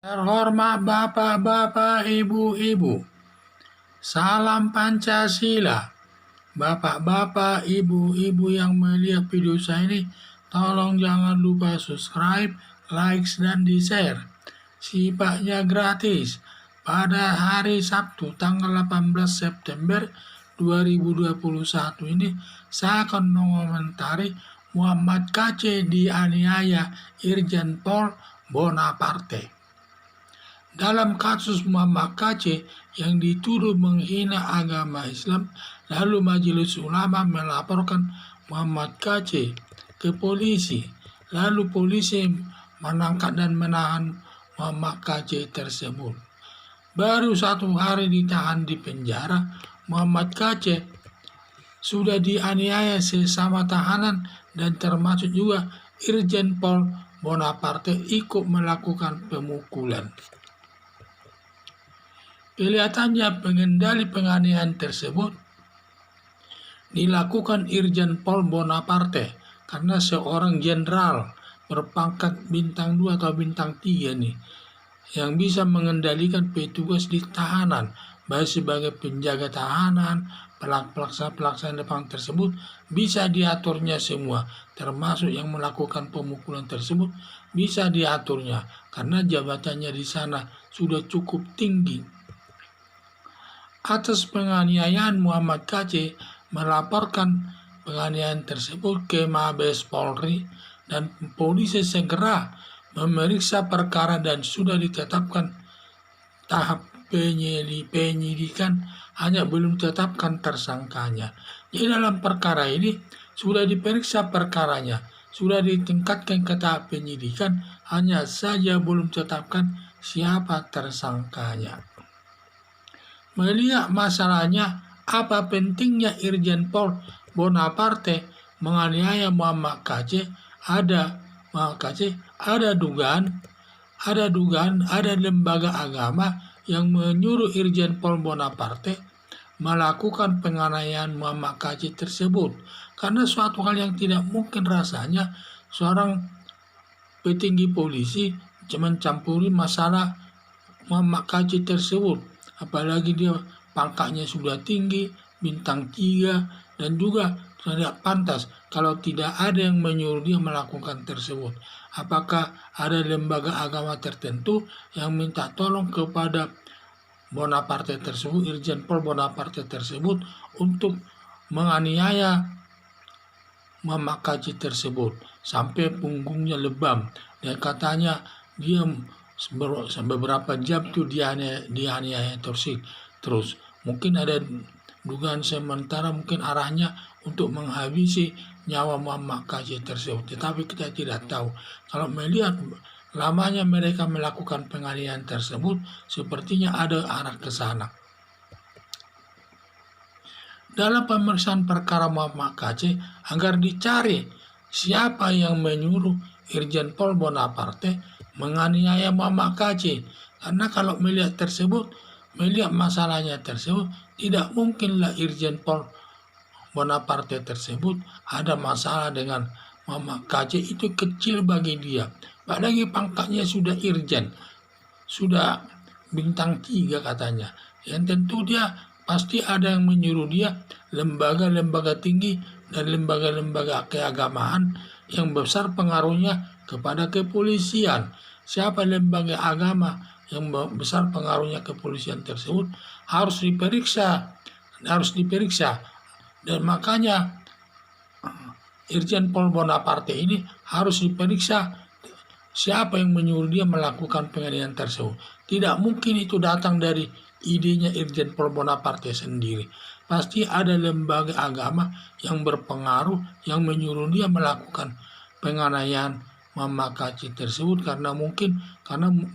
Terhormat Bapak-Bapak, Ibu-Ibu, salam Pancasila. Bapak-Bapak, Ibu-Ibu yang melihat video saya ini, tolong jangan lupa subscribe, like, dan di-share. Sifatnya gratis. Pada hari Sabtu tanggal 18 September 2021 ini, saya akan mengomentari Muhammad Kc dianiaya Irjen Pol Bonaparte. Dalam kasus Muhammad Kc yang dituduh menghina agama Islam, lalu Majelis Ulama melaporkan Muhammad Kc ke polisi. Lalu polisi menangkap dan menahan Muhammad Kc tersebut. Baru 1 hari ditahan di penjara, Muhammad Kc sudah dianiaya sesama tahanan dan termasuk juga Irjen Pol Bonaparte ikut melakukan pemukulan. Kelihatannya pengendali penganiayaan tersebut dilakukan Irjen Pol Bonaparte karena seorang jenderal berpangkat bintang 2 atau bintang 3 nih yang bisa mengendalikan petugas di tahanan, baik sebagai penjaga tahanan, pelaksana depan tersebut bisa diaturnya semua, termasuk yang melakukan pemukulan tersebut bisa diaturnya karena jabatannya di sana sudah cukup tinggi. Atas penganiayaan, Muhammad Kc melaporkan penganiayaan tersebut ke Mabes Polri dan polisi segera memeriksa perkara dan sudah ditetapkan tahap penyidikan, hanya belum tetapkan tersangkanya. Jadi dalam perkara ini sudah diperiksa perkaranya, sudah ditingkatkan ke tahap penyidikan, hanya saja belum tetapkan siapa tersangkanya. Melihat masalahnya, apa pentingnya Irjen Pol Bonaparte menganiaya Muhammad Kc? Ada dugaan ada lembaga agama yang menyuruh Irjen Pol Bonaparte melakukan penganiayaan Muhammad Kc tersebut, karena suatu hal yang tidak mungkin rasanya seorang petinggi polisi mencampuri masalah Muhammad Kc tersebut, apalagi dia pangkatnya sudah tinggi, bintang 3, dan juga tidak pantas kalau tidak ada yang menyuruh dia melakukan tersebut. Apakah ada lembaga agama tertentu yang minta tolong kepada Bonaparte tersebut, Irjen Pol Bonaparte tersebut, untuk menganiaya Muhammad Kc tersebut sampai punggungnya lebam, dan katanya dia beberapa jam tuh dianiaya terus. Mungkin ada dugaan sementara, mungkin arahnya untuk menghabisi nyawa Muhammad Kc tersebut, tetapi kita tidak tahu. Kalau melihat lamanya mereka melakukan penganiayaan tersebut, sepertinya ada arah ke sana. Dalam pemeriksaan perkara Muhammad Kc, agar dicari siapa yang menyuruh Irjen Pol Bonaparte menganiaya Muhammad Kc, karena kalau melihat masalahnya tersebut, tidak mungkinlah Irjen Pol Bonaparte tersebut ada masalah dengan Muhammad Kc. Itu kecil bagi dia, apalagi pangkatnya sudah irjen, sudah bintang 3 katanya. Yang tentu dia pasti ada yang menyuruh dia, lembaga-lembaga tinggi dan lembaga-lembaga keagamaan yang besar pengaruhnya kepada kepolisian. Siapa lembaga agama yang besar pengaruhnya kepolisian tersebut harus diperiksa. Dan makanya Irjen Pol Bonaparte ini harus diperiksa siapa yang menyuruh dia melakukan penganiayaan tersebut. Tidak mungkin itu datang dari idenya Irjen Pol Bonaparte sendiri. Pasti ada lembaga agama yang berpengaruh yang menyuruh dia melakukan penganiayaan Muhammad Kc tersebut, karena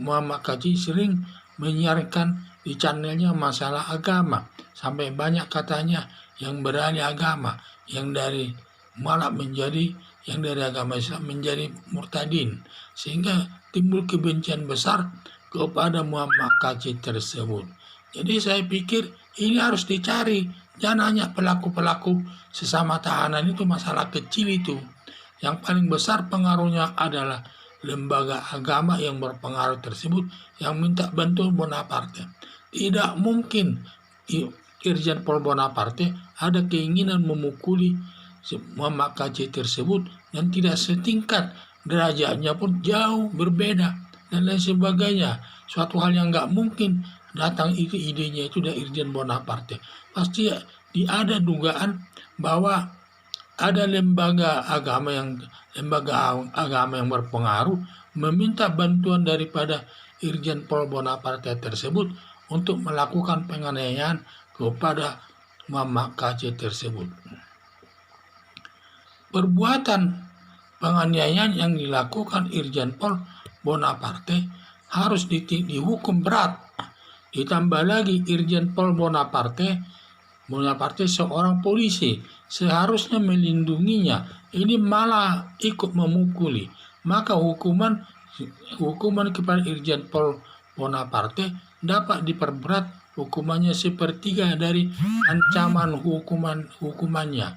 Muhammad Kc sering menyiarkan di channelnya masalah agama, sampai banyak katanya yang beralih agama, yang dari agama Islam menjadi murtadin, sehingga timbul kebencian besar kepada Muhammad Kc tersebut. Jadi saya pikir ini harus dicari, jangan hanya pelaku-pelaku sesama tahanan, itu masalah kecil itu. Yang paling besar pengaruhnya adalah lembaga agama yang berpengaruh tersebut yang minta bantuan Bonaparte. Tidak mungkin Irjen Pol Bonaparte ada keinginan memukuli Muhammad Kc tersebut yang tidak setingkat, derajatnya pun jauh berbeda dan lain sebagainya. Suatu hal yang nggak mungkin datang idenya itu dari Irjen Bonaparte. Pasti ada dugaan bahwa ada lembaga agama yang berpengaruh meminta bantuan daripada Irjen Pol Bonaparte tersebut untuk melakukan penganiayaan kepada Muhammad Kc tersebut. Perbuatan penganiayaan yang dilakukan Irjen Pol Bonaparte harus dihukum berat. Ditambah lagi Irjen Pol Bonaparte seorang polisi, seharusnya melindunginya. Ini malah ikut memukuli. Maka hukuman kepada Irjen Pol Bonaparte dapat diperberat, hukumannya sepertiga dari ancaman hukumannya.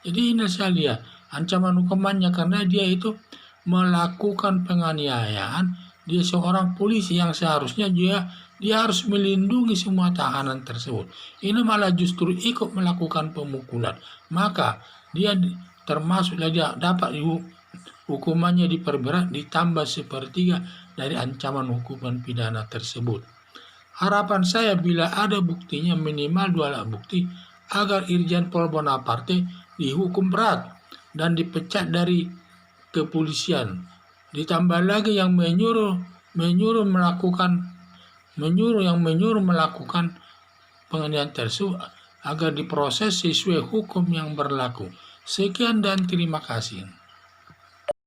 Jadi ini saya lihat ancaman hukumannya karena dia itu melakukan penganiayaan. Dia seorang polisi yang seharusnya dia harus melindungi semua tahanan tersebut. Ini malah justru ikut melakukan pemukulan. Maka dia termasuk dia dapat hukumannya diperberat ditambah sepertiga dari ancaman hukuman pidana tersebut. Harapan saya bila ada buktinya minimal 2 alat bukti agar Irjen Pol Bonaparte dihukum berat dan dipecat dari kepolisian. Ditambah lagi yang menyuruh melakukan penganiayaan tersebut agar diproses sesuai hukum yang berlaku. Sekian dan terima kasih.